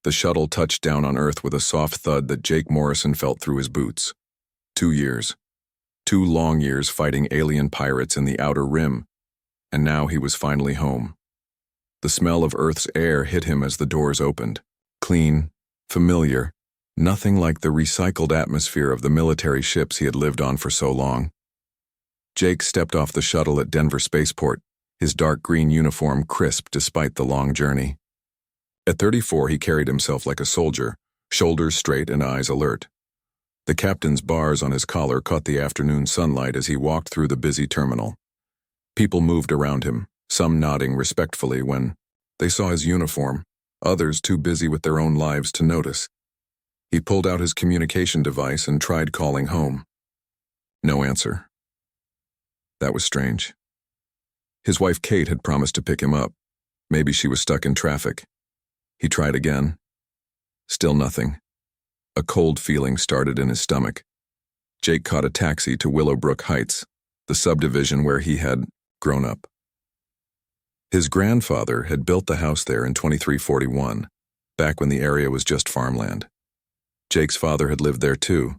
The shuttle touched down on Earth with a soft thud that Jake Morrison felt through his boots. 2 years. 2 long years fighting alien pirates in the Outer Rim, and now he was finally home. The smell of Earth's air hit him as the doors opened. Clean, familiar, nothing like the recycled atmosphere of the military ships he had lived on for so long. Jake stepped off the shuttle at Denver Spaceport, his dark green uniform crisp despite the long journey. At 34, he carried himself like a soldier, shoulders straight and eyes alert. The captain's bars on his collar caught the afternoon sunlight as he walked through the busy terminal. People moved around him, some nodding respectfully when they saw his uniform, others too busy with their own lives to notice. He pulled out his communication device and tried calling home. No answer. That was strange. His wife Kate had promised to pick him up. Maybe she was stuck in traffic. He tried again. Still nothing. A cold feeling started in his stomach. Jake caught a taxi to Willowbrook Heights, the subdivision where he had grown up. His grandfather had built the house there in 2341, back when the area was just farmland. Jake's father had lived there too,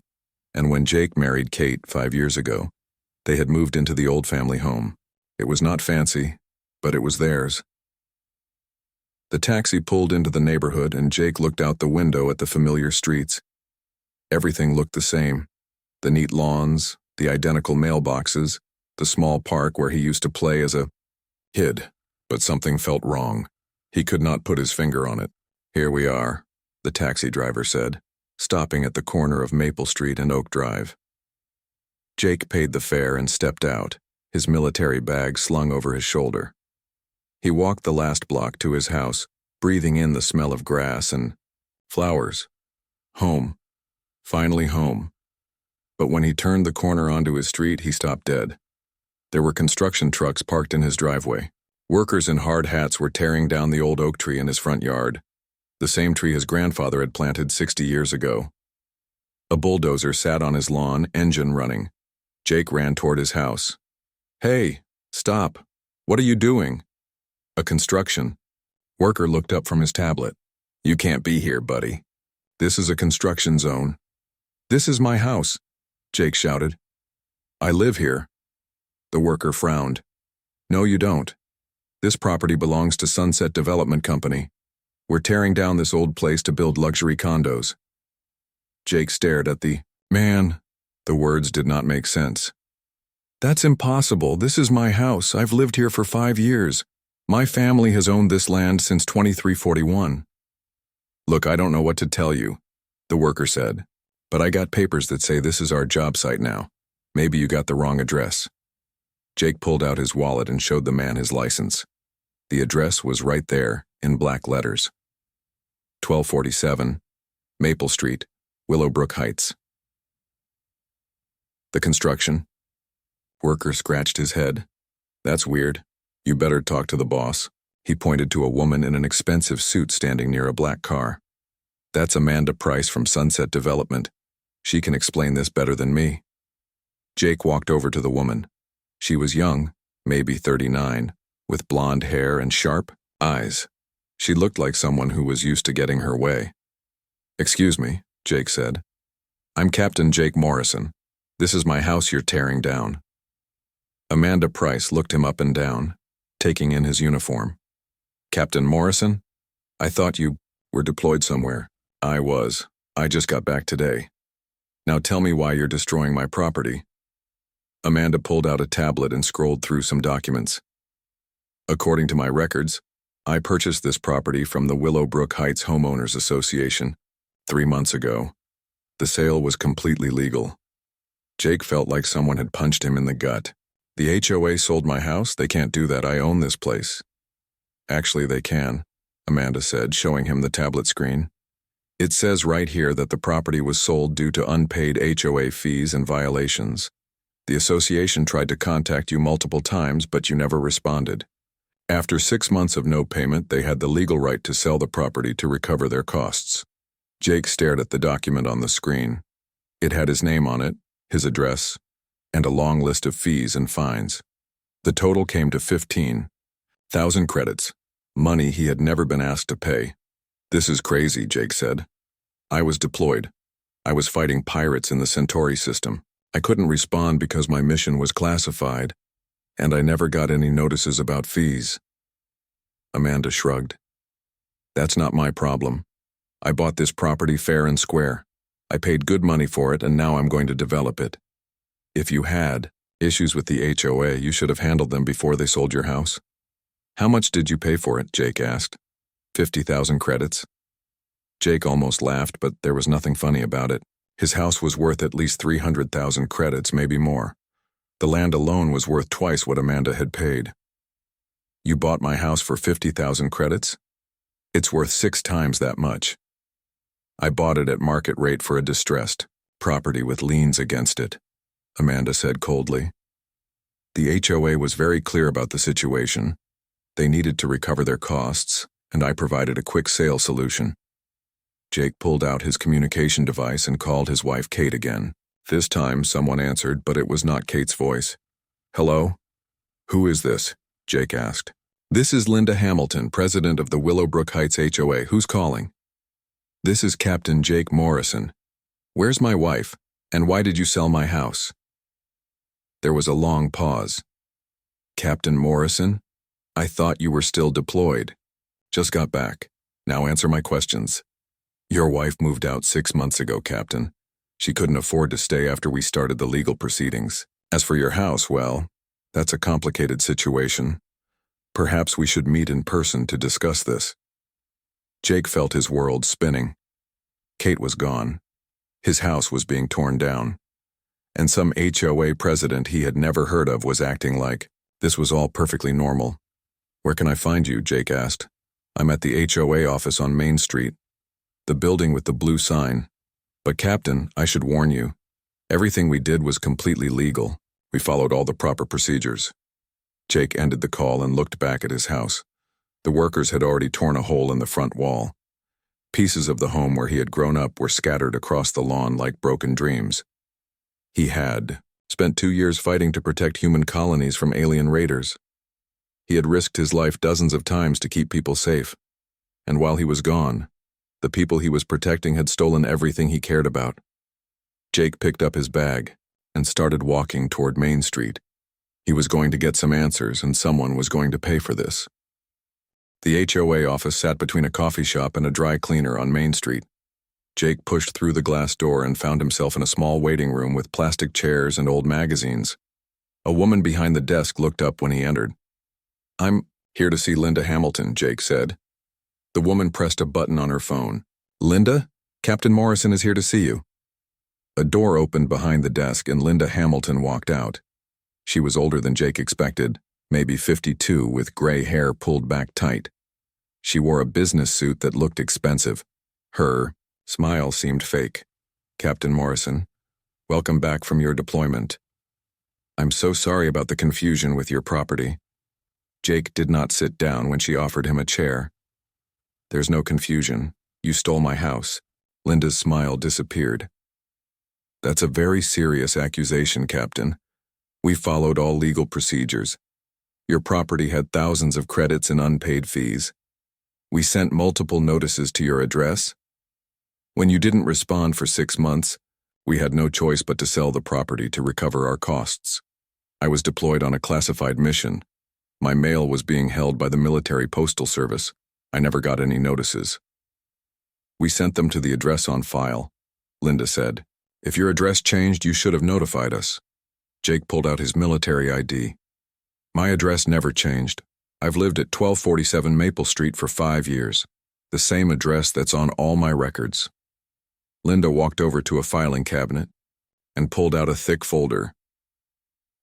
and when Jake married Kate 5 years ago, they had moved into the old family home. It was not fancy, but it was theirs. The taxi pulled into the neighborhood and Jake looked out the window at the familiar streets. Everything looked the same. The neat lawns, the identical mailboxes, the small park where he used to play as a kid. But something felt wrong. He could not put his finger on it. Here we are, the taxi driver said, stopping at the corner of Maple Street and Oak Drive. Jake paid the fare and stepped out, his military bag slung over his shoulder. He walked the last block to his house, breathing in the smell of grass and flowers. Home. Finally home. But when he turned the corner onto his street, he stopped dead. There were construction trucks parked in his driveway. Workers in hard hats were tearing down the old oak tree in his front yard, the same tree his grandfather had planted 60 years ago. A bulldozer sat on his lawn, engine running. Jake ran toward his house. "Hey, stop. What are you doing?" A construction worker looked up from his tablet. "You can't be here, buddy. This is a construction zone." "This is my house," Jake shouted. "I live here." The worker frowned. "No, you don't. This property belongs to Sunset Development Company. We're tearing down this old place to build luxury condos." Jake stared at the man. The words did not make sense. "That's impossible. This is my house. I've lived here for 5 years. My family has owned this land since 2341. "Look, I don't know what to tell you," the worker said, "but I got papers that say this is our job site now. Maybe you got the wrong address." Jake pulled out his wallet and showed the man his license. The address was right there, in black letters. 1247, Maple Street, Willowbrook Heights. The construction worker scratched his head. "That's weird. You better talk to the boss." He pointed to a woman in an expensive suit standing near a black car. "That's Amanda Price from Sunset Development. She can explain this better than me." Jake walked over to the woman. She was young, maybe 39, with blonde hair and sharp eyes. She looked like someone who was used to getting her way. "Excuse me," Jake said. "I'm Captain Jake Morrison. This is my house you're tearing down." Amanda Price looked him up and down, taking in his uniform. "Captain Morrison? I thought you were deployed somewhere." "I was. I just got back today. Now tell me why you're destroying my property." Amanda pulled out a tablet and scrolled through some documents. "According to my records, I purchased this property from the Willowbrook Heights Homeowners Association 3 months ago. The sale was completely legal." Jake felt like someone had punched him in the gut. "The HOA sold my house? They can't do that. I own this place." "Actually, they can," Amanda said, showing him the tablet screen. "It says right here that the property was sold due to unpaid HOA fees and violations. The association tried to contact you multiple times, but you never responded. After 6 months of no payment, they had the legal right to sell the property to recover their costs." Jake stared at the document on the screen. It had his name on it, his address, and a long list of fees and fines. The total came to 15,000 credits, money he had never been asked to pay. This is crazy, Jake said. I was deployed. I was fighting pirates in the Centauri system. I couldn't respond because my mission was classified, and I never got any notices about fees. Amanda shrugged. That's not my problem. I bought this property fair and square. I paid good money for it, and now I'm going to develop it. If you had issues with the HOA, you should have handled them before they sold your house. How much did you pay for it? Jake asked. 50,000 credits. Jake almost laughed, but there was nothing funny about it. His house was worth at least 300,000 credits, maybe more. The land alone was worth twice what Amanda had paid. You bought my house for 50,000 credits? It's worth 6 times that much. I bought it at market rate for a distressed property with liens against it, Amanda said coldly. The HOA was very clear about the situation. They needed to recover their costs, and I provided a quick sale solution. Jake pulled out his communication device and called his wife Kate again. This time someone answered, but it was not Kate's voice. Hello? Who is this? Jake asked. This is Linda Hamilton, president of the Willowbrook Heights HOA. Who's calling? This is Captain Jake Morrison. Where's my wife, and why did you sell my house? There was a long pause. Captain Morrison? I thought you were still deployed. Just got back. Now answer my questions. Your wife moved out 6 months ago, Captain. She couldn't afford to stay after we started the legal proceedings. As for your house, well, that's a complicated situation. Perhaps we should meet in person to discuss this. Jake felt his world spinning. Kate was gone. His house was being torn down. And some HOA president he had never heard of was acting like this was all perfectly normal. Where can I find you? Jake asked. I'm at the HOA office on Main Street. The building with the blue sign. But Captain, I should warn you, everything we did was completely legal. We followed all the proper procedures. Jake ended the call and looked back at his house. The workers had already torn a hole in the front wall. Pieces of the home where he had grown up were scattered across the lawn like broken dreams. He had spent 2 years fighting to protect human colonies from alien raiders. He had risked his life dozens of times to keep people safe. And while he was gone, the people he was protecting had stolen everything he cared about. Jake picked up his bag and started walking toward Main Street. He was going to get some answers, and someone was going to pay for this. The HOA office sat between a coffee shop and a dry cleaner on Main Street. Jake pushed through the glass door and found himself in a small waiting room with plastic chairs and old magazines. A woman behind the desk looked up when he entered. I'm here to see Linda Hamilton, Jake said. The woman pressed a button on her phone. Linda? Captain Morrison is here to see you. A door opened behind the desk and Linda Hamilton walked out. She was older than Jake expected, maybe 52, with gray hair pulled back tight. She wore a business suit that looked expensive. Her smile seemed fake. Captain Morrison, welcome back from your deployment. I'm so sorry about the confusion with your property. Jake did not sit down when she offered him a chair. There's no confusion. You stole my house. Linda's smile disappeared. That's a very serious accusation, Captain. We followed all legal procedures. Your property had thousands of credits in unpaid fees. We sent multiple notices to your address. When you didn't respond for 6 months, we had no choice but to sell the property to recover our costs. I was deployed on a classified mission. My mail was being held by the military postal service. I never got any notices. We sent them to the address on file, Linda said. If your address changed, you should have notified us. Jake pulled out his military ID. My address never changed. I've lived at 1247 Maple Street for 5 years, the same address that's on all my records. Linda walked over to a filing cabinet and pulled out a thick folder.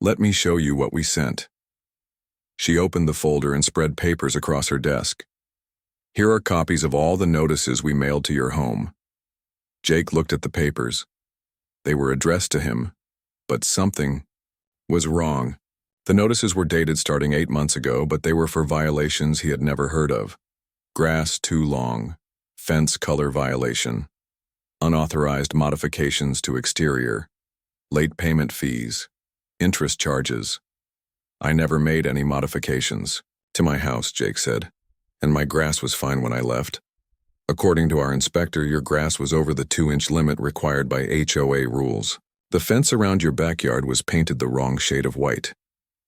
Let me show you what we sent. She opened the folder and spread papers across her desk. Here are copies of all the notices we mailed to your home. Jake looked at the papers. They were addressed to him, but something was wrong. The notices were dated starting 8 months ago, but they were for violations he had never heard of. Grass too long, fence color violation, unauthorized modifications to exterior, late payment fees, interest charges. I never made any modifications to my house, Jake said, and my grass was fine when I left. According to our inspector, your grass was over the 2-inch limit required by HOA rules. The fence around your backyard was painted the wrong shade of white,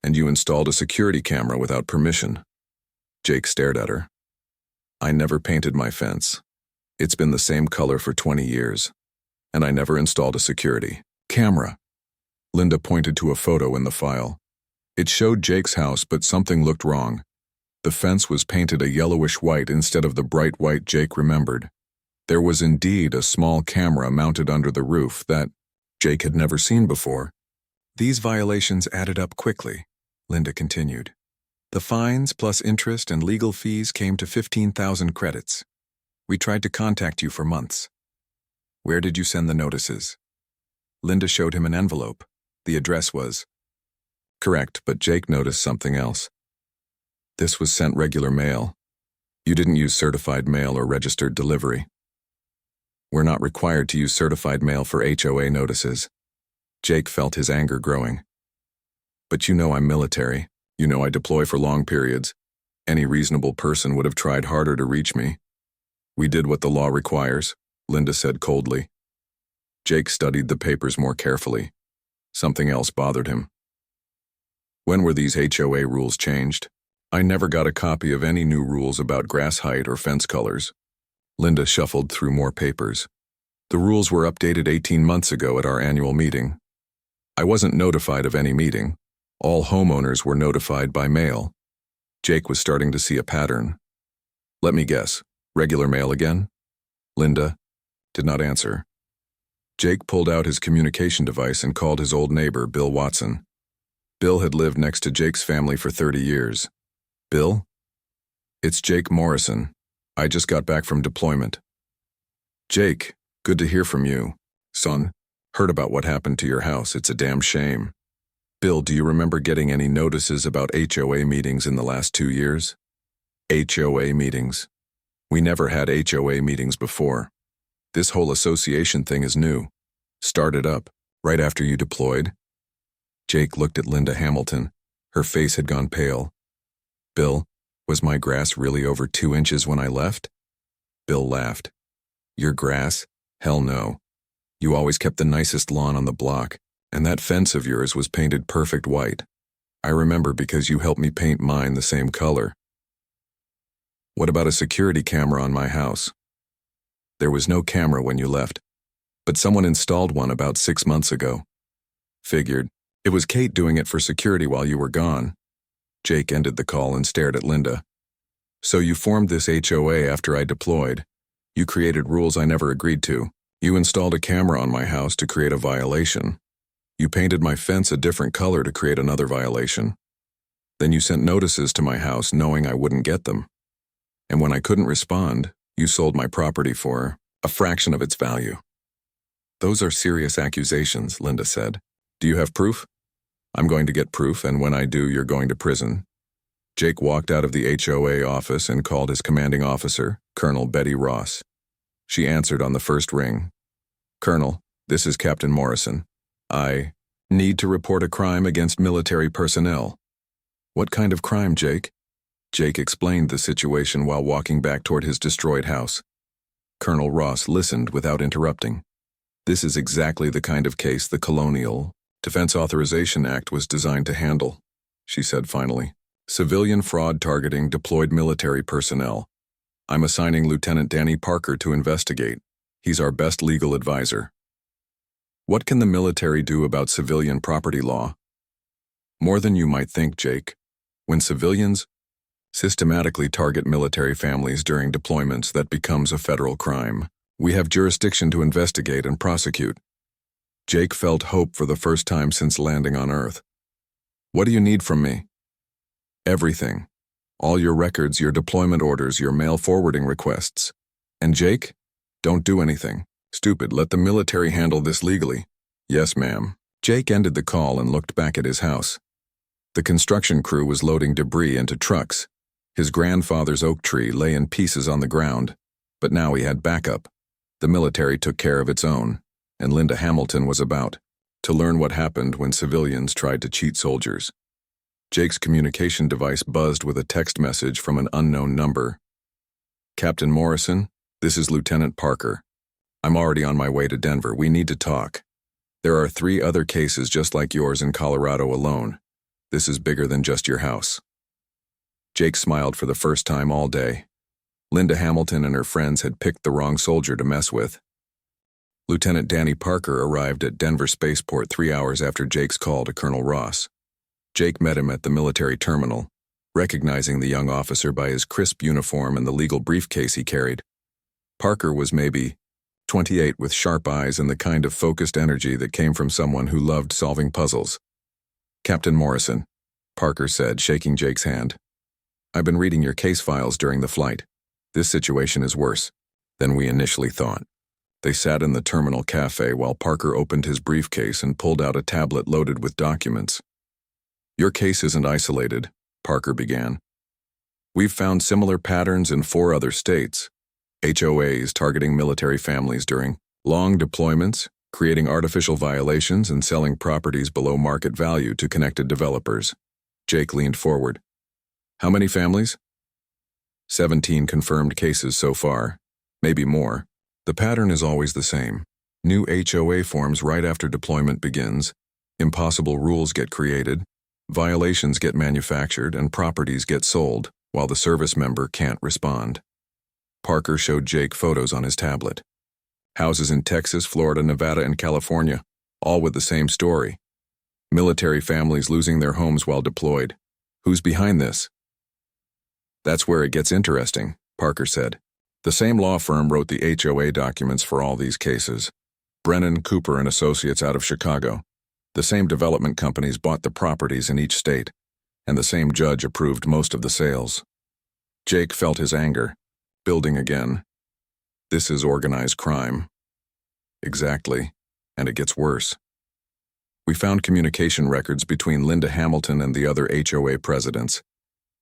and you installed a security camera without permission. Jake stared at her. I never painted my fence. It's been the same color for 20 years, and I never installed a security camera. Linda pointed to a photo in the file. It showed Jake's house, but something looked wrong. The fence was painted a yellowish white instead of the bright white Jake remembered. There was indeed a small camera mounted under the roof that Jake had never seen before. These violations added up quickly, Linda continued. The fines plus interest and legal fees came to 15,000 credits. We tried to contact you for months. Where did you send the notices? Linda showed him an envelope. The address was correct, but Jake noticed something else. This was sent regular mail. You didn't use certified mail or registered delivery. We're not required to use certified mail for HOA notices. Jake felt his anger growing. But you know I'm military. You know I deploy for long periods. Any reasonable person would have tried harder to reach me. We did what the law requires, Linda said coldly. Jake studied the papers more carefully. Something else bothered him. When were these HOA rules changed? I never got a copy of any new rules about grass height or fence colors. Linda shuffled through more papers. The rules were updated 18 months ago at our annual meeting. I wasn't notified of any meeting. All homeowners were notified by mail. Jake was starting to see a pattern. Let me guess, regular mail again? Linda did not answer. Jake pulled out his communication device and called his old neighbor, Bill Watson. Bill had lived next to Jake's family for 30 years. Bill? It's Jake Morrison. I just got back from deployment. Jake, good to hear from you. Son, heard about what happened to your house. It's a damn shame. Bill, do you remember getting any notices about HOA meetings in the last 2 years? HOA meetings. We never had HOA meetings before. This whole association thing is new. Started up right after you deployed. Jake looked at Linda Hamilton. Her face had gone pale. Bill, was my grass really over 2 inches when I left? Bill laughed. Your grass? Hell no. You always kept the nicest lawn on the block, and that fence of yours was painted perfect white. I remember because you helped me paint mine the same color. What about a security camera on my house? There was no camera when you left, but someone installed one about 6 months ago. Figured. It was Kate doing it for security while you were gone. Jake ended the call and stared at Linda. So you formed this HOA after I deployed. You created rules I never agreed to. You installed a camera on my house to create a violation. You painted my fence a different color to create another violation. Then you sent notices to my house knowing I wouldn't get them. And when I couldn't respond, you sold my property for a fraction of its value. Those are serious accusations, Linda said. Do you have proof? I'm going to get proof, and when I do, you're going to prison. Jake walked out of the HOA office and called his commanding officer, Colonel Betty Ross. She answered on the first ring. Colonel, this is Captain Morrison. I need to report a crime against military personnel. What kind of crime, Jake? Jake explained the situation while walking back toward his destroyed house. Colonel Ross listened without interrupting. This is exactly the kind of case the Colonial Defense Authorization Act was designed to handle, she said finally. Civilian fraud targeting deployed military personnel. I'm assigning Lieutenant Danny Parker to investigate. He's our best legal advisor. What can the military do about civilian property law? More than you might think, Jake. When civilians systematically target military families during deployments, that becomes a federal crime. We have jurisdiction to investigate and prosecute. Jake felt hope for the first time since landing on Earth. What do you need from me? Everything. All your records, your deployment orders, your mail forwarding requests. And Jake? Don't do anything. Stupid, let the military handle this legally. Yes, ma'am. Jake ended the call and looked back at his house. The construction crew was loading debris into trucks. His grandfather's oak tree lay in pieces on the ground, but now he had backup. The military took care of its own, and Linda Hamilton was about to learn what happened when civilians tried to cheat soldiers. Jake's communication device buzzed with a text message from an unknown number. Captain Morrison, This is Lieutenant Parker. I'm already on my way to Denver. We need to talk. There are 3 other cases just like yours in Colorado alone. This is bigger than just your house. Jake smiled for the first time all day. Linda Hamilton and her friends had picked the wrong soldier to mess with. Lieutenant Danny Parker arrived at Denver Spaceport 3 hours after Jake's call to Colonel Ross. Jake met him at the military terminal, recognizing the young officer by his crisp uniform and the legal briefcase he carried. Parker was maybe 28 with sharp eyes and the kind of focused energy that came from someone who loved solving puzzles. "Captain Morrison," Parker said, shaking Jake's hand. "I've been reading your case files during the flight. This situation is worse than we initially thought." They sat in the terminal cafe while Parker opened his briefcase and pulled out a tablet loaded with documents. "Your case isn't isolated," Parker began. "We've found similar patterns in 4 other states. HOAs targeting military families during long deployments, creating artificial violations and selling properties below market value to connected developers." Jake leaned forward. "How many families?" 17 confirmed cases so far, maybe more. The pattern is always the same. New HOA forms right after deployment begins, impossible rules get created, violations get manufactured, and properties get sold, while the service member can't respond. Parker showed Jake photos on his tablet. Houses in Texas, Florida, Nevada, and California, all with the same story. Military families losing their homes while deployed. Who's behind this? "That's where it gets interesting," Parker said. "The same law firm wrote the HOA documents for all these cases. Brennan, Cooper, and Associates out of Chicago. The same development companies bought the properties in each state, and the same judge approved most of the sales." Jake felt his anger building again. "This is organized crime." "Exactly, and it gets worse. We found communication records between Linda Hamilton and the other HOA presidents.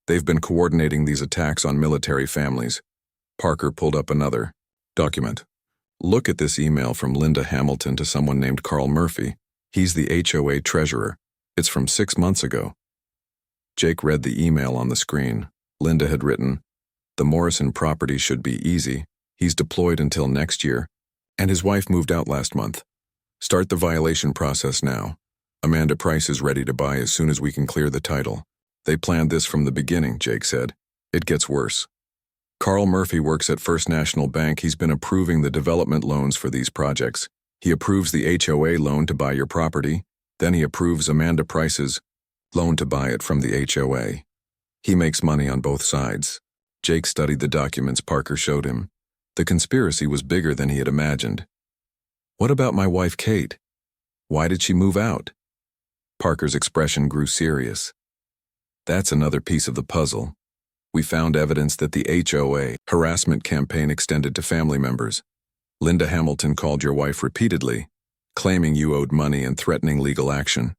They've been coordinating these attacks on military families." Parker pulled up another document. "Look at this email from Linda Hamilton to someone named Carl Murphy. He's the HOA treasurer. It's from 6 months ago." Jake read the email on the screen. Linda had written, "The Morrison property should be easy. He's deployed until next year, and his wife moved out last month. Start the violation process now. Amanda Price is ready to buy as soon as we can clear the title." "They planned this from the beginning," Jake said. "It gets worse. Carl Murphy works at First National Bank. He's been approving the development loans for these projects. He approves the HOA loan to buy your property, then he approves Amanda Price's loan to buy it from the HOA. He makes money on both sides." Jake studied the documents Parker showed him. The conspiracy was bigger than he had imagined. "What about my wife, Kate? Why did she move out?" Parker's expression grew serious. "That's another piece of the puzzle. We found evidence that the HOA harassment campaign extended to family members. Linda Hamilton called your wife repeatedly, claiming you owed money and threatening legal action.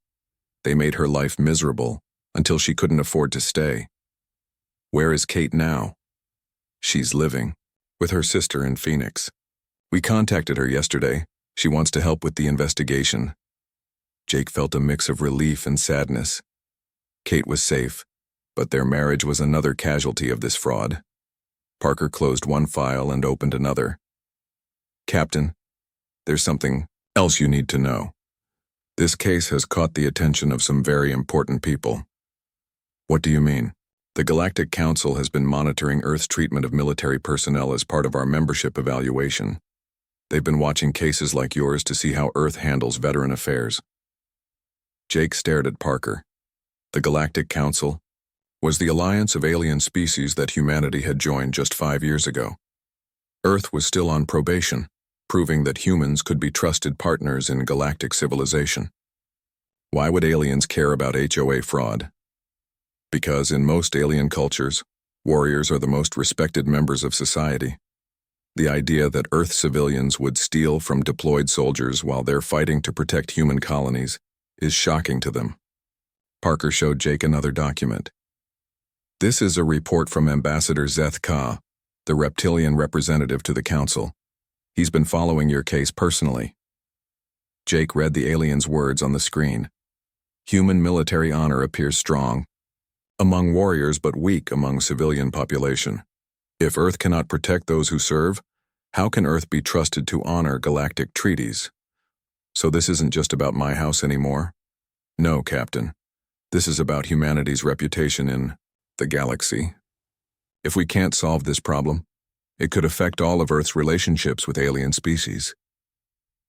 They made her life miserable until she couldn't afford to stay. Where is Kate now?" "She's living with her sister in Phoenix. We contacted her yesterday. She wants to help with the investigation." Jake felt a mix of relief and sadness. Kate was safe, but their marriage was another casualty of this fraud. Parker closed one file and opened another. "Captain, there's something else you need to know. This case has caught the attention of some very important people." "What do you mean?" "The Galactic Council has been monitoring Earth's treatment of military personnel as part of our membership evaluation. They've been watching cases like yours to see how Earth handles veteran affairs." Jake stared at Parker. The Galactic Council was the alliance of alien species that humanity had joined just 5 years ago. Earth was still on probation, proving that humans could be trusted partners in galactic civilization. Why would aliens care about HOA fraud? Because in most alien cultures, warriors are the most respected members of society. The idea that Earth civilians would steal from deployed soldiers while they're fighting to protect human colonies is shocking to them. Parker showed Jake another document. "This is a report from Ambassador Zeth Ka, the reptilian representative to the Council. He's been following your case personally." Jake read the alien's words on the screen. "Human military honor appears strong among warriors but weak among civilian population. If Earth cannot protect those who serve, How can Earth be trusted to honor galactic treaties? So this isn't just about my house anymore? No, Captain. This is about humanity's reputation in the galaxy. If we can't solve this problem, it could affect all of Earth's relationships with alien species.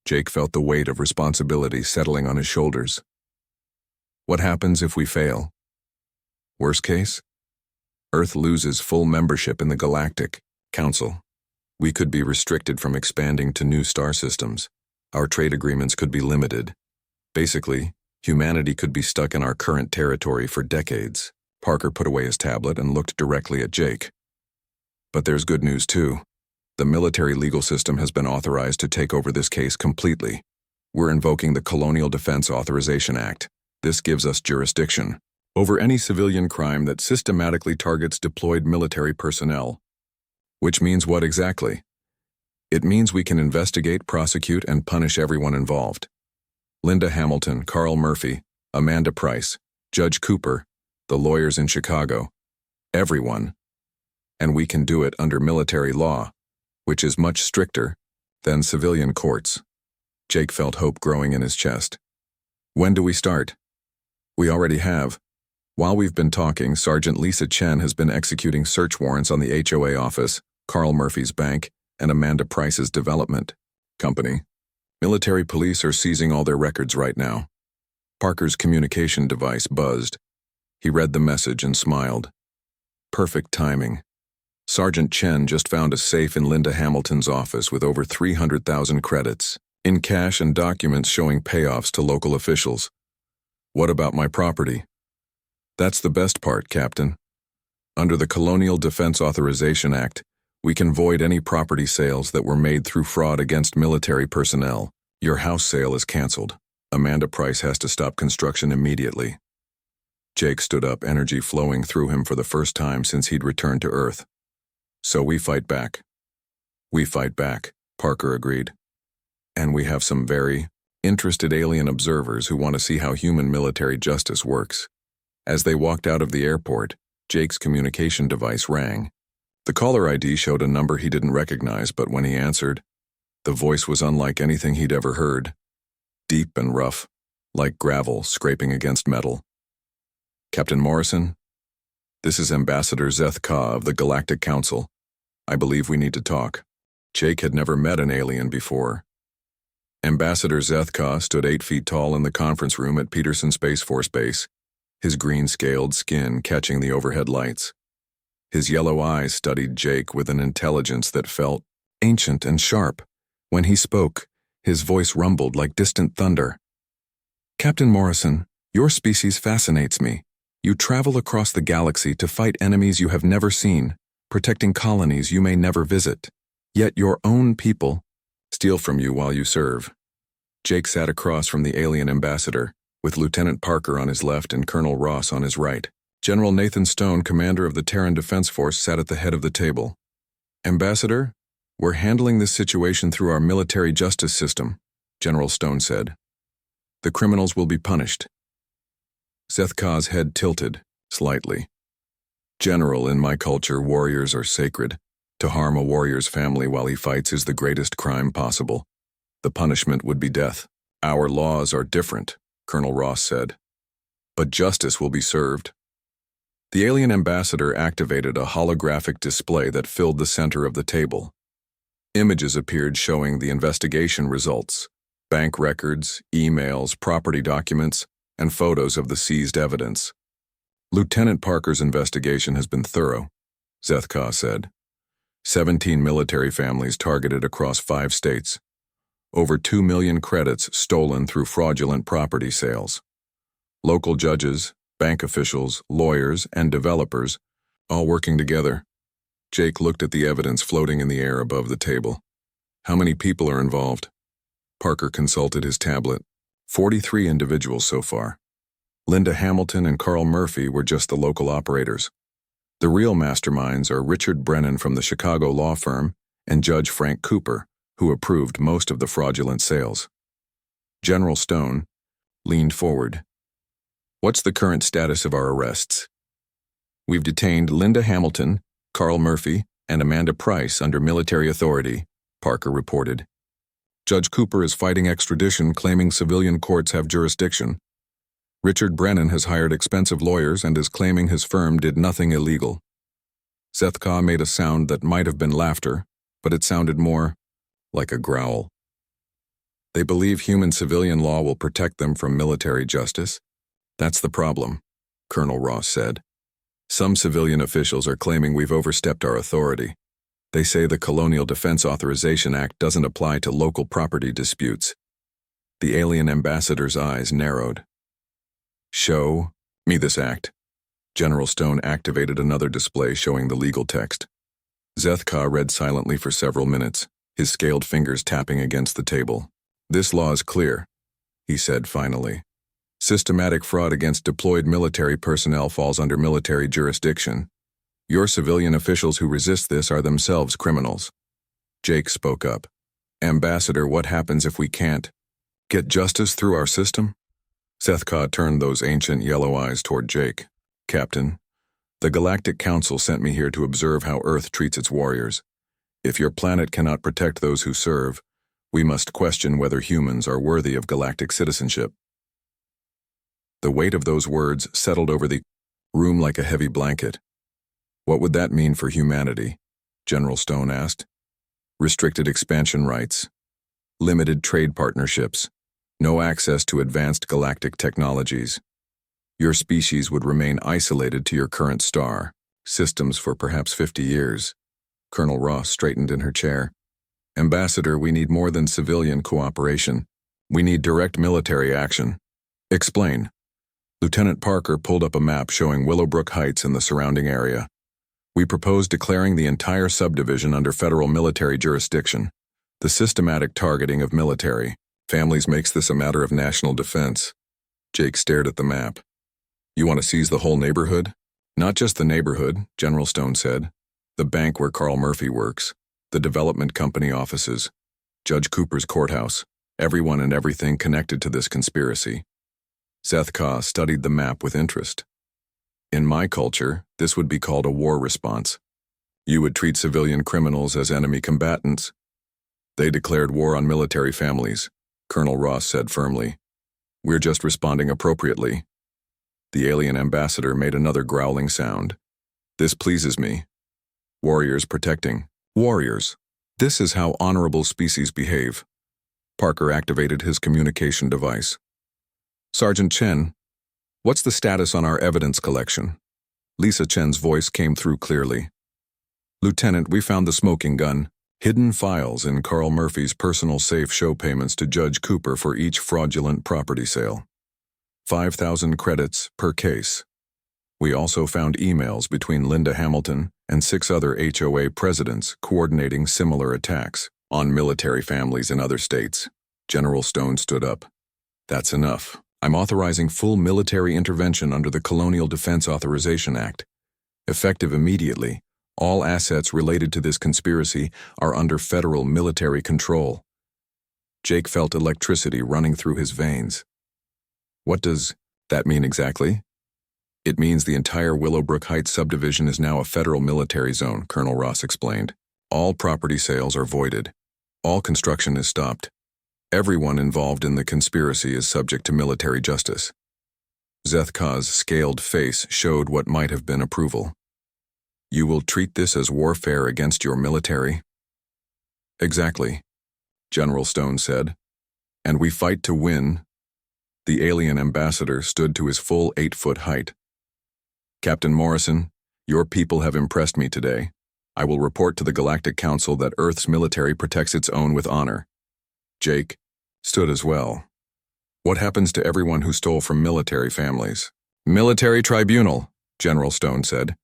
Jake felt the weight of responsibility settling on his shoulders. What happens if we fail? Worst case? Earth loses full membership in the Galactic Council. We could be restricted from expanding to new star systems. Our trade agreements could be limited. Basically, humanity could be stuck in our current territory for decades. Parker put away his tablet and looked directly at Jake. But there's good news too. The military legal system has been authorized to take over this case completely. We're invoking the Colonial Defense Authorization Act. This gives us jurisdiction over any civilian crime that systematically targets deployed military personnel. Which means what exactly? It means we can investigate, prosecute, and punish everyone involved. Linda Hamilton, Carl Murphy, Amanda Price, Judge Cooper, the lawyers in Chicago, everyone. And we can do it under military law, which is much stricter than civilian courts. Jake felt hope growing in his chest. When do we start? We already have. While we've been talking, Sergeant Lisa Chen has been executing search warrants on the HOA office, Carl Murphy's bank, and Amanda Price's development company. Military police are seizing all their records right now. Parker's communication device buzzed. He read the message and smiled. Perfect timing. Sergeant Chen just found a safe in Linda Hamilton's office with over 300,000 credits, in cash and documents showing payoffs to local officials. What about my property? That's the best part, Captain. Under the Colonial Defense Authorization Act, we can void any property sales that were made through fraud against military personnel. Your house sale is canceled. Amanda Price has to stop construction immediately. Jake stood up, energy flowing through him for the first time since he'd returned to Earth. So we fight back. We fight back, Parker agreed. And we have some very interested alien observers who want to see how human military justice works. As they walked out of the airport, Jake's communication device rang. The caller ID showed a number he didn't recognize, but when he answered, the voice was unlike anything he'd ever heard. Deep and rough, like gravel scraping against metal. Captain Morrison, this is Ambassador Zeth Ka of the Galactic Council. I believe we need to talk. Jake had never met an alien before. Ambassador Zeth Ka stood 8 feet tall in the conference room at Peterson Space Force Base, his green-scaled skin catching the overhead lights. His yellow eyes studied Jake with an intelligence that felt ancient and sharp. When he spoke, his voice rumbled like distant thunder. Captain Morrison, your species fascinates me. You travel across the galaxy to fight enemies you have never seen, protecting colonies you may never visit. Yet your own people steal from you while you serve. Jake sat across from the alien ambassador, with Lieutenant Parker on his left and Colonel Ross on his right. General Nathan Stone, commander of the Terran Defense Force, sat at the head of the table. Ambassador, we're handling this situation through our military justice system, General Stone said. The criminals will be punished. Zeth Ka's head tilted, slightly. General, in my culture, warriors are sacred. To harm a warrior's family while he fights is the greatest crime possible. The punishment would be death. Our laws are different, Colonel Ross said. But justice will be served. The alien ambassador activated a holographic display that filled the center of the table. Images appeared showing the investigation results, bank records, emails, property documents, and photos of the seized evidence. Lieutenant Parker's investigation has been thorough, Zeth Ka said. 17 military families targeted across 5 states. Over 2 million credits stolen through fraudulent property sales. Local judges, bank officials, lawyers, and developers, all working together. Jake looked at the evidence floating in the air above the table. How many people are involved? Parker consulted his tablet. 43 individuals so far. Linda Hamilton and Carl Murphy were just the local operators. The real masterminds are Richard Brennan from the Chicago law firm and Judge Frank Cooper, who approved most of the fraudulent sales. General Stone leaned forward. What's the current status of our arrests? We've detained Linda Hamilton, Carl Murphy, and Amanda Price under military authority, Parker reported. Judge Cooper is fighting extradition, claiming civilian courts have jurisdiction. Richard Brennan has hired expensive lawyers and is claiming his firm did nothing illegal. Zethka made a sound that might have been laughter, but it sounded more like a growl. They believe human civilian law will protect them from military justice. That's the problem, Colonel Ross said. Some civilian officials are claiming we've overstepped our authority. They say the Colonial Defense Authorization Act doesn't apply to local property disputes. The alien ambassador's eyes narrowed. Show me this act. General Stone activated another display showing the legal text. Zethka read silently for several minutes, his scaled fingers tapping against the table. This law is clear, he said finally. Systematic fraud against deployed military personnel falls under military jurisdiction. Your civilian officials who resist this are themselves criminals. Jake spoke up. Ambassador, what happens if we can't get justice through our system? Zethka turned those ancient yellow eyes toward Jake. Captain, the Galactic Council sent me here to observe how Earth treats its warriors. If your planet cannot protect those who serve, we must question whether humans are worthy of galactic citizenship. The weight of those words settled over the room like a heavy blanket. What would that mean for humanity? General Stone asked. Restricted expansion rights, limited trade partnerships, no access to advanced galactic technologies. Your species would remain isolated to your current star, systems for perhaps 50 years. Colonel Ross straightened in her chair. Ambassador, we need more than civilian cooperation. We need direct military action. Explain. Lieutenant Parker pulled up a map showing Willowbrook Heights and the surrounding area. We propose declaring the entire subdivision under federal military jurisdiction. The systematic targeting of military families makes this a matter of national defense. Jake stared at the map. You want to seize the whole neighborhood? Not just the neighborhood, General Stone said. The bank where Carl Murphy works, the development company offices, Judge Cooper's courthouse, everyone and everything connected to this conspiracy. Zethka studied the map with interest. In my culture, this would be called a war response. You would treat civilian criminals as enemy combatants. They declared war on military families, Colonel Ross said firmly. We're just responding appropriately. The alien ambassador made another growling sound. This pleases me. Warriors protecting warriors. This is how honorable species behave. Parker activated his communication device. Sergeant Chen, what's the status on our evidence collection? Lisa Chen's voice came through clearly. Lieutenant, we found the smoking gun, hidden files in Carl Murphy's personal safe show payments to Judge Cooper for each fraudulent property sale. 5,000 credits per case. We also found emails between Linda Hamilton and 6 other HOA presidents coordinating similar attacks on military families in other states. General Stone stood up. That's enough. I'm authorizing full military intervention under the Colonial Defense Authorization Act. Effective immediately, all assets related to this conspiracy are under federal military control. Jake felt electricity running through his veins. What does that mean exactly? It means the entire Willowbrook Heights subdivision is now a federal military zone, Colonel Ross explained. All property sales are voided. All construction is stopped. Everyone involved in the conspiracy is subject to military justice. Zethka's scaled face showed what might have been approval. You will treat this as warfare against your military? Exactly, General Stone said. And we fight to win. The alien ambassador stood to his full 8-foot height. Captain Morrison, your people have impressed me today. I will report to the Galactic Council that Earth's military protects its own with honor. Jake stood as well. What happens to everyone who stole from military families? Military tribunal, General Stone said.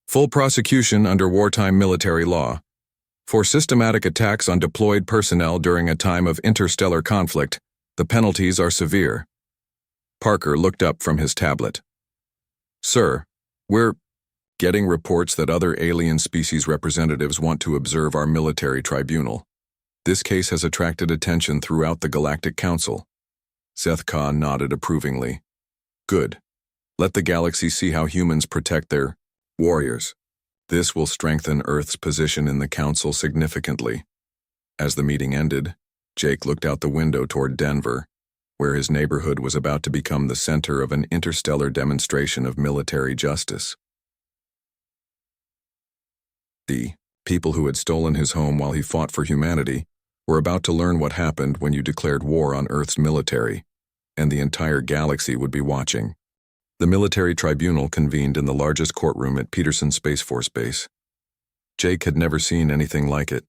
Full prosecution under wartime military law. For systematic attacks on deployed personnel during a time of interstellar conflict, the penalties are severe. Parker looked up from his tablet. Sir, we're getting reports that other alien species representatives want to observe our military tribunal. This case has attracted attention throughout the Galactic Council. Zethka nodded approvingly. Good. Let the galaxy see how humans protect their warriors. This will strengthen Earth's position in the Council significantly. As the meeting ended, Jake looked out the window toward Denver, where his neighborhood was about to become the center of an interstellar demonstration of military justice. The people who had stolen his home while he fought for humanity were about to learn what happened when you declared war on Earth's military, and the entire galaxy would be watching. The military tribunal convened in the largest courtroom at Peterson Space Force Base. Jake had never seen anything like it.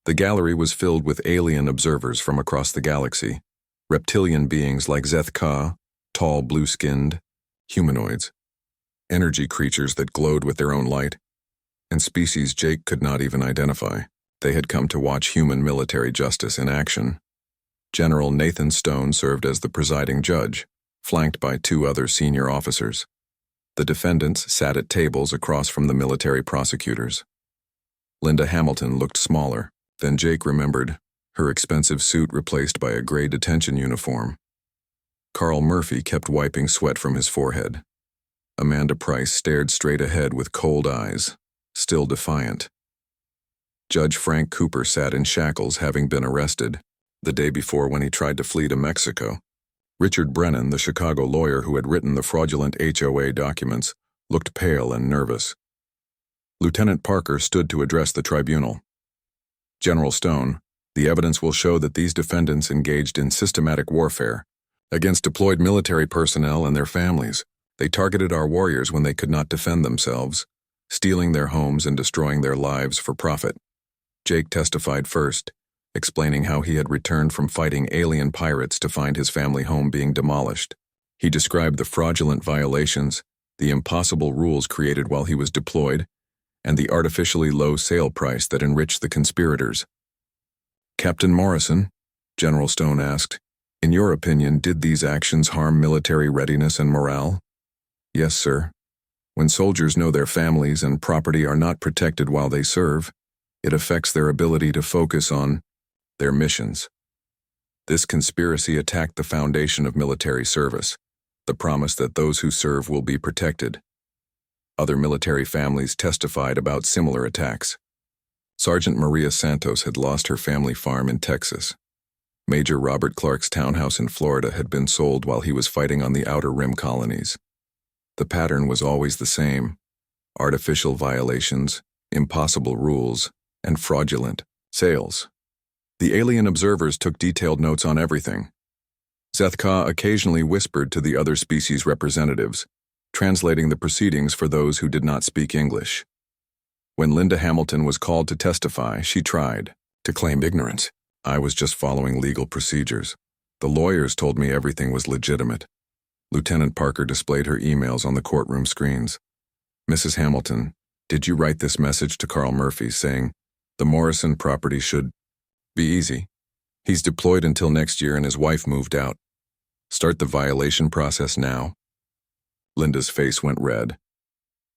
The gallery was filled with alien observers from across the galaxy, reptilian beings like Zeth-Ka, tall blue-skinned, humanoids, energy creatures that glowed with their own light, and species Jake could not even identify. They had come to watch human military justice in action. General Nathan Stone served as the presiding judge, flanked by 2 other senior officers. The defendants sat at tables across from the military prosecutors. Linda Hamilton looked smaller. Then Jake remembered, her expensive suit replaced by a gray detention uniform. Carl Murphy kept wiping sweat from his forehead. Amanda Price stared straight ahead with cold eyes, still defiant. Judge Frank Cooper sat in shackles, having been arrested the day before when he tried to flee to Mexico. Richard Brennan, the Chicago lawyer who had written the fraudulent HOA documents, looked pale and nervous. Lieutenant Parker stood to address the tribunal. General Stone, the evidence will show that these defendants engaged in systematic warfare against deployed military personnel and their families. They targeted our warriors when they could not defend themselves, stealing their homes and destroying their lives for profit. Jake testified first, explaining how he had returned from fighting alien pirates to find his family home being demolished. He described the fraudulent violations, the impossible rules created while he was deployed, and the artificially low sale price that enriched the conspirators. Captain Morrison, General Stone asked, in your opinion, did these actions harm military readiness and morale? Yes, sir. When soldiers know their families and property are not protected while they serve, it affects their ability to focus on their missions. This conspiracy attacked the foundation of military service, the promise that those who serve will be protected. Other military families testified about similar attacks. Sergeant Maria Santos had lost her family farm in Texas. Major Robert Clark's townhouse in Florida had been sold while he was fighting on the Outer Rim colonies. The pattern was always the same: artificial violations, impossible rules, and fraudulent sales. The alien observers took detailed notes on everything. Zeth-Ka occasionally whispered to the other species representatives, translating the proceedings for those who did not speak English. When Linda Hamilton was called to testify, she tried to claim ignorance. I was just following legal procedures. The lawyers told me everything was legitimate. Lieutenant Parker displayed her emails on the courtroom screens. Mrs. Hamilton, did you write this message to Carl Murphy saying, the Morrison property should be easy? He's deployed until next year and his wife moved out. Start the violation process now. Linda's face went red.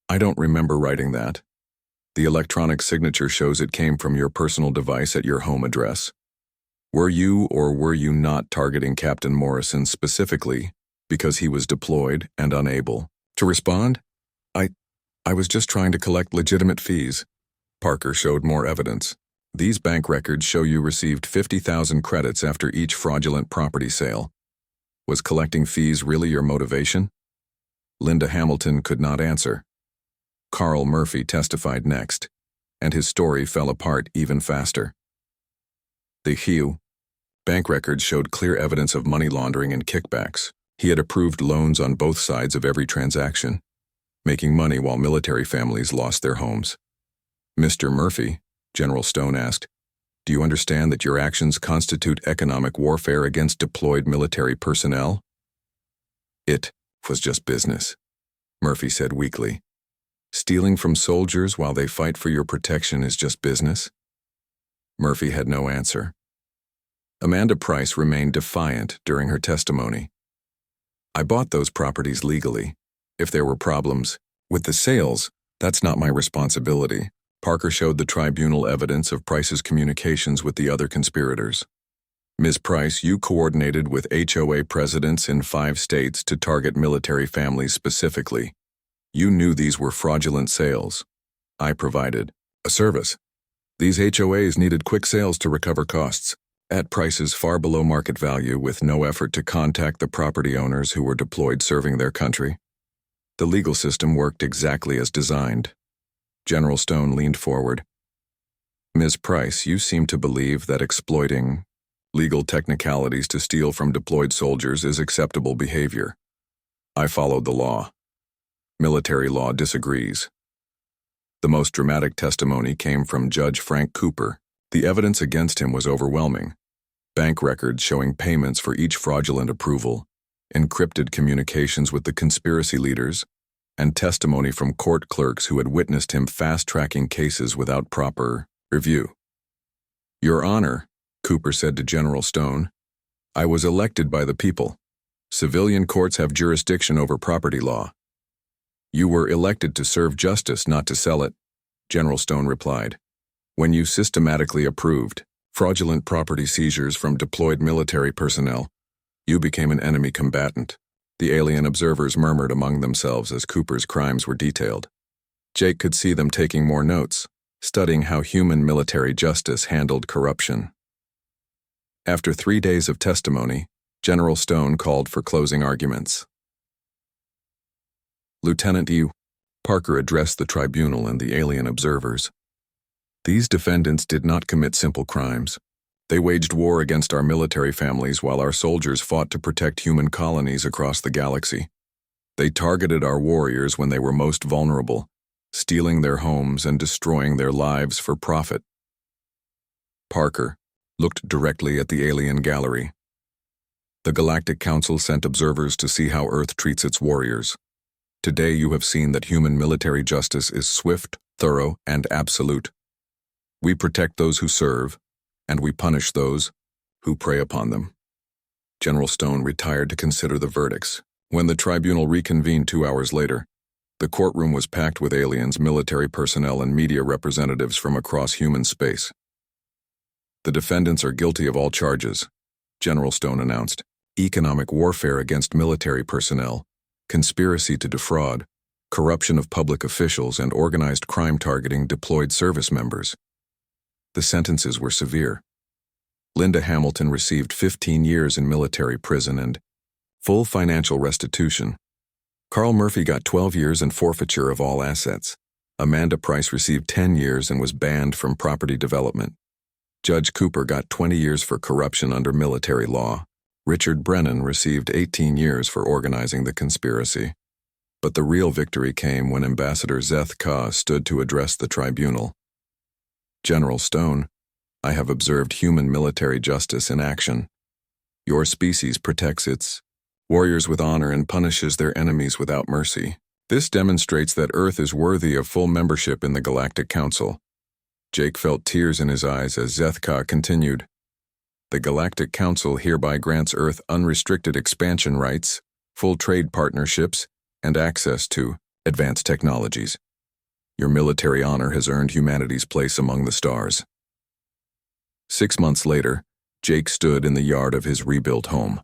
I don't remember writing that. The electronic signature shows it came from your personal device at your home address. Were you or were you not targeting Captain Morrison specifically because he was deployed and unable to respond? I was just trying to collect legitimate fees. Parker showed more evidence. These bank records show you received 50,000 credits after each fraudulent property sale. Was collecting fees really your motivation? Linda Hamilton could not answer. Carl Murphy testified next, and his story fell apart even faster. The HOA bank records showed clear evidence of money laundering and kickbacks. He had approved loans on both sides of every transaction, making money while military families lost their homes. Mr. Murphy, General Stone asked, do you understand that your actions constitute economic warfare against deployed military personnel? It was just business, Murphy said weakly. Stealing from soldiers while they fight for your protection is just business? Murphy had no answer. Amanda Price remained defiant during her testimony. I bought those properties legally. If there were problems with the sales, that's not my responsibility. Parker showed the tribunal evidence of Price's communications with the other conspirators. Ms. Price, you coordinated with HOA presidents in 5 states to target military families specifically. You knew these were fraudulent sales. I provided a service. These HOAs needed quick sales to recover costs, at prices far below market value with no effort to contact the property owners who were deployed serving their country. The legal system worked exactly as designed. General Stone leaned forward. Ms. Price, you seem to believe that exploiting legal technicalities to steal from deployed soldiers is acceptable behavior. I followed the law. Military law disagrees. The most dramatic testimony came from Judge Frank Cooper. The evidence against him was overwhelming. Bank records showing payments for each fraudulent approval, encrypted communications with the conspiracy leaders, and testimony from court clerks who had witnessed him fast-tracking cases without proper review. Your Honor, Cooper said to General Stone, I was elected by the people. Civilian courts have jurisdiction over property law. You were elected to serve justice, not to sell it, General Stone replied. When you systematically approved fraudulent property seizures from deployed military personnel, you became an enemy combatant. The alien observers murmured among themselves as Cooper's crimes were detailed. Jake could see them taking more notes, studying how human military justice handled corruption. After 3 days of testimony, General Stone called for closing arguments. Lieutenant E. Parker addressed the tribunal and the alien observers. These defendants did not commit simple crimes. They waged war against our military families while our soldiers fought to protect human colonies across the galaxy. They targeted our warriors when they were most vulnerable, stealing their homes and destroying their lives for profit. Parker looked directly at the alien gallery. The Galactic Council sent observers to see how Earth treats its warriors. Today you have seen that human military justice is swift, thorough, and absolute. We protect those who serve, and we punish those who prey upon them. General Stone retired to consider the verdicts. When the tribunal reconvened 2 hours later, the courtroom was packed with aliens, military personnel, and media representatives from across human space. The defendants are guilty of all charges, General Stone announced. Economic warfare against military personnel, conspiracy to defraud, corruption of public officials, and organized crime targeting deployed service members. The sentences were severe. Linda Hamilton received 15 years in military prison and full financial restitution. Carl Murphy got 12 years and forfeiture of all assets. Amanda Price received 10 years and was banned from property development. Judge Cooper got 20 years for corruption under military law. Richard Brennan received 18 years for organizing the conspiracy. But the real victory came when Ambassador Zeth Ka stood to address the tribunal. General Stone, I have observed human military justice in action. Your species protects its warriors with honor and punishes their enemies without mercy. This demonstrates that Earth is worthy of full membership in the Galactic Council. Jake felt tears in his eyes as Zeth Ka continued. The Galactic Council hereby grants Earth unrestricted expansion rights, full trade partnerships, and access to advanced technologies. Your military honor has earned humanity's place among the stars. 6 months later, Jake stood in the yard of his rebuilt home.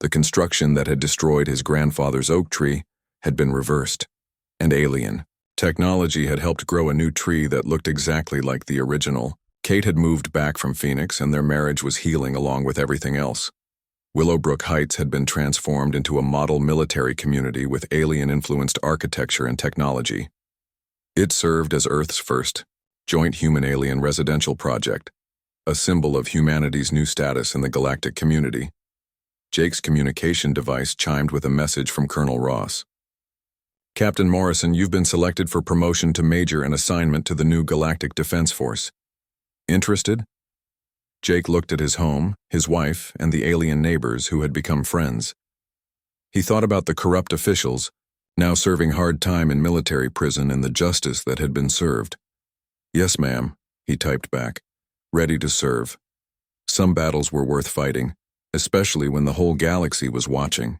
The construction that had destroyed his grandfather's oak tree had been reversed. And alien technology had helped grow a new tree that looked exactly like the original. Kate had moved back from Phoenix, and their marriage was healing along with everything else. Willowbrook Heights had been transformed into a model military community with alien-influenced architecture and technology. It served as Earth's first joint human-alien residential project, a symbol of humanity's new status in the galactic community. Jake's communication device chimed with a message from Colonel Ross. Captain Morrison, you've been selected for promotion to Major and assignment to the new Galactic Defense Force. Interested? Jake looked at his home, his wife, and the alien neighbors who had become friends. He thought about the corrupt officials, now serving hard time in military prison, and the justice that had been served. Yes, ma'am, he typed back, ready to serve. Some battles were worth fighting, especially when the whole galaxy was watching.